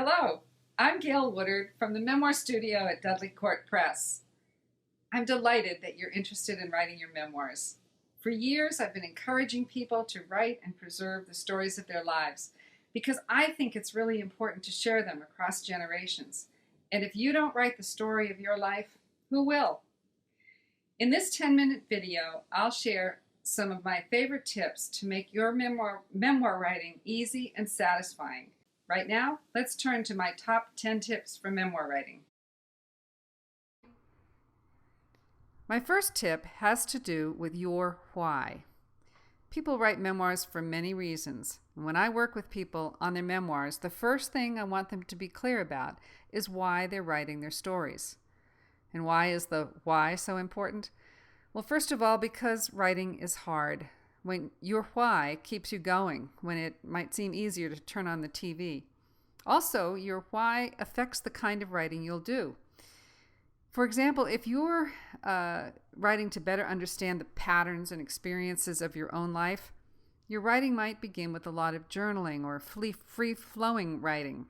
Hello, I'm Gail Woodard from the Memoir Studio at Dudley Court Press. I'm delighted that you're interested in writing your memoirs. For years, I've been encouraging people to write and preserve the stories of their lives because I think it's really important to share them across generations. And if you don't write the story of your life, who will? In this 10-minute video, I'll share some of my favorite tips to make your memoir writing easy and satisfying. Right now, let's turn to my top 10 tips for memoir writing. My first tip has to do with your why. People write memoirs for many reasons. And when I work with people on their memoirs, the first thing I want them to be clear about is why they're writing their stories. And why is the why so important? Well, first of all, because writing is hard. When your why keeps you going, when it might seem easier to turn on the TV. Also, your why affects the kind of writing you'll do. For example, if you're writing to better understand the patterns and experiences of your own life, your writing might begin with a lot of journaling or free-flowing writing.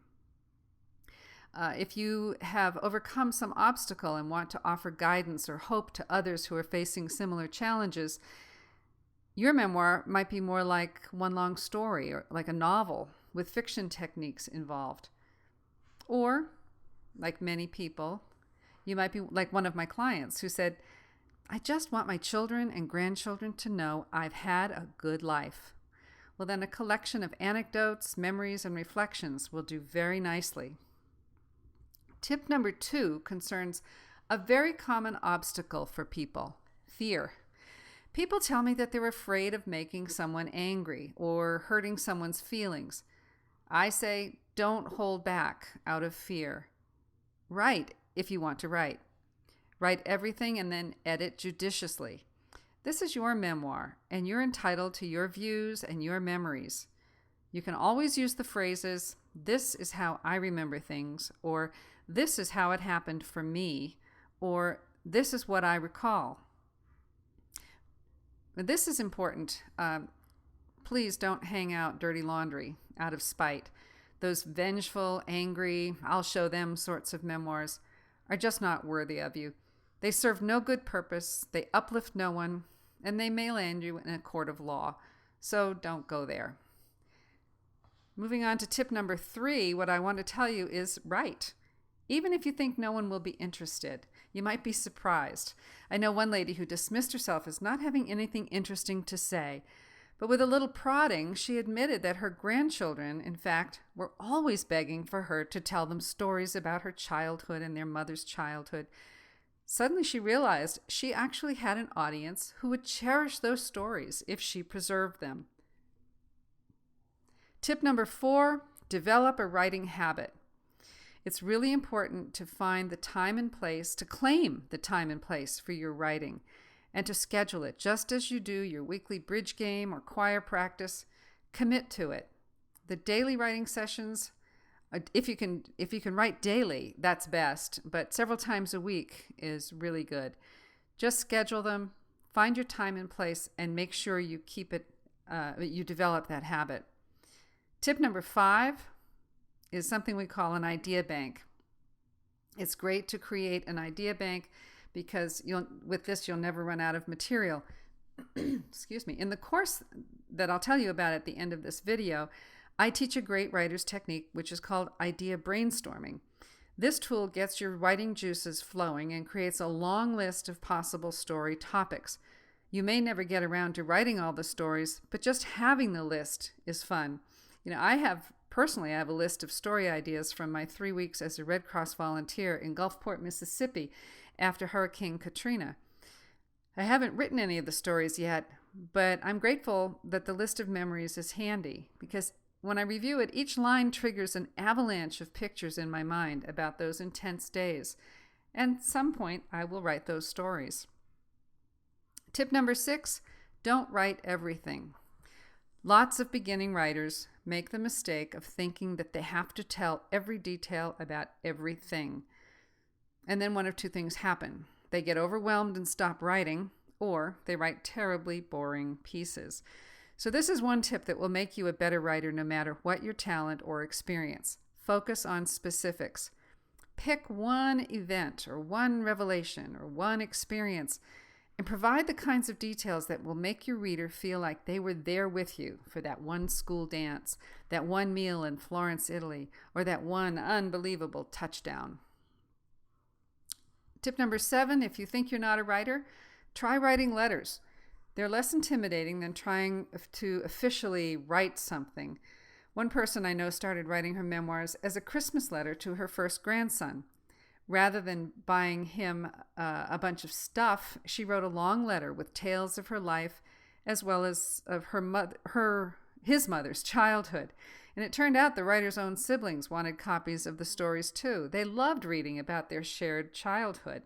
If you have overcome some obstacle and want to offer guidance or hope to others who are facing similar challenges, your memoir might be more like one long story or like a novel with fiction techniques involved. Or, like many people, you might be like one of my clients who said, I just want my children and grandchildren to know I've had a good life. Well, then a collection of anecdotes, memories, and reflections will do very nicely. Tip number 2 concerns a very common obstacle for people, fear. People tell me that they're afraid of making someone angry or hurting someone's feelings. I say, don't hold back out of fear. Write if you want to write. Write everything and then edit judiciously. This is your memoir, and you're entitled to your views and your memories. You can always use the phrases, this is how I remember things, or this is how it happened for me, or this is what I recall. This is important. Please don't hang out dirty laundry out of spite. Those vengeful, angry, I'll show them sorts of memoirs are just not worthy of you. They serve no good purpose, they uplift no one, and they may land you in a court of law. So don't go there. Moving on to tip number 3, what I want to tell you is write. Even if you think no one will be interested, you might be surprised. I know one lady who dismissed herself as not having anything interesting to say, but with a little prodding, she admitted that her grandchildren, in fact, were always begging for her to tell them stories about her childhood and their mother's childhood. Suddenly she realized she actually had an audience who would cherish those stories if she preserved them. Tip number 4, develop a writing habit. It's really important to find the time and place, to claim the time and place for your writing, and to schedule it just as you do your weekly bridge game or choir practice. Commit to it. The daily writing sessions, if you can write daily, that's best, but several times a week is really good. Just schedule them, find your time and place, and make sure you keep it, you develop that habit. Tip number 5 is something we call an idea bank. It's great to create an idea bank because with this you'll never run out of material. Excuse me. In the course that I'll tell you about at the end of this video, I teach a great writer's technique which is called idea brainstorming. This tool gets your writing juices flowing and creates a long list of possible story topics. You may never get around to writing all the stories, but just having the list is fun. I have a list of story ideas from my 3 weeks as a Red Cross volunteer in Gulfport, Mississippi after Hurricane Katrina. I haven't written any of the stories yet, but I'm grateful that the list of memories is handy because when I review it, each line triggers an avalanche of pictures in my mind about those intense days. And at some point, I will write those stories. Tip number 6, don't write everything. Lots of beginning writers make the mistake of thinking that they have to tell every detail about everything. And then one of two things happen. They get overwhelmed and stop writing, or they write terribly boring pieces. So this is one tip that will make you a better writer no matter what your talent or experience. focus on specifics. Pick one event or one revelation or one experience and provide the kinds of details that will make your reader feel like they were there with you for that one school dance, that one meal in Florence, Italy, or that one unbelievable touchdown. Tip number 7, if you think you're not a writer, try writing letters. They're less intimidating than trying to officially write something. One person I know started writing her memoirs as a Christmas letter to her first grandson. Rather than buying him a bunch of stuff, she wrote a long letter with tales of her life as well as of his mother's childhood. And it turned out the writer's own siblings wanted copies of the stories too. They loved reading about their shared childhood.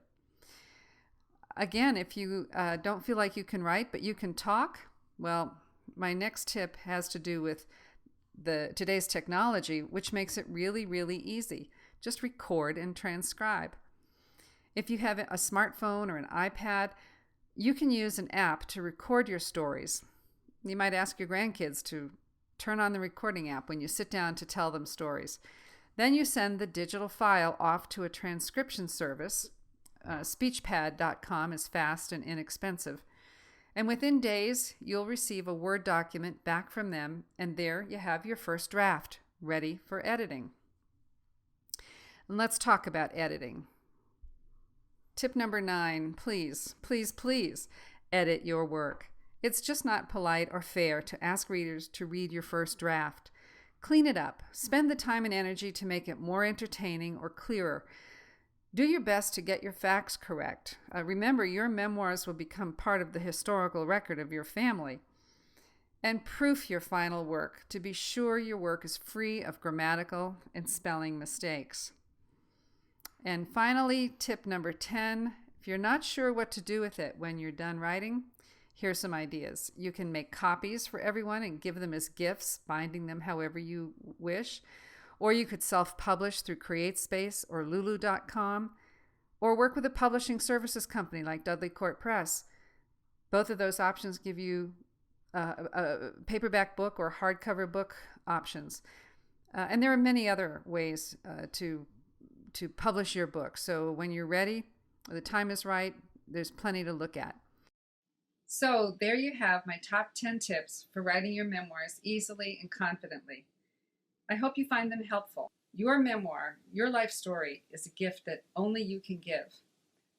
Again, if you don't feel like you can write but you can talk, well, my next tip has to do with today's technology, which makes it really, really easy. Just record and transcribe. If you have a smartphone or an iPad, you can use an app to record your stories. You might ask your grandkids to turn on the recording app when you sit down to tell them stories. Then you send the digital file off to a transcription service. Speechpad.com is fast and inexpensive. And within days, you'll receive a Word document back from them, and there you have your first draft, ready for editing. And let's talk about editing. Tip number 9, please, please, please edit your work. It's just not polite or fair to ask readers to read your first draft. Clean it up. Spend the time and energy to make it more entertaining or clearer. Do your best to get your facts correct. Remember, your memoirs will become part of the historical record of your family. And proof your final work to be sure your work is free of grammatical and spelling mistakes. And finally, tip number 10, if you're not sure what to do with it when you're done writing, here's some ideas. You can make copies for everyone and give them as gifts, binding them however you wish. Or you could self-publish through CreateSpace or Lulu.com, or work with a publishing services company like Dudley Court Press. Both of those options give you a paperback book or hardcover book options. And there are many other ways to publish your book. So when you're ready, the time is right, there's plenty to look at. So there you have my top 10 tips for writing your memoirs easily and confidently. I hope you find them helpful. Your memoir, your life story, is a gift that only you can give.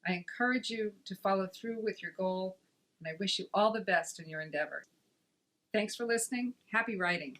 I encourage you to follow through with your goal, and I wish you all the best in your endeavor. Thanks for listening. Happy writing.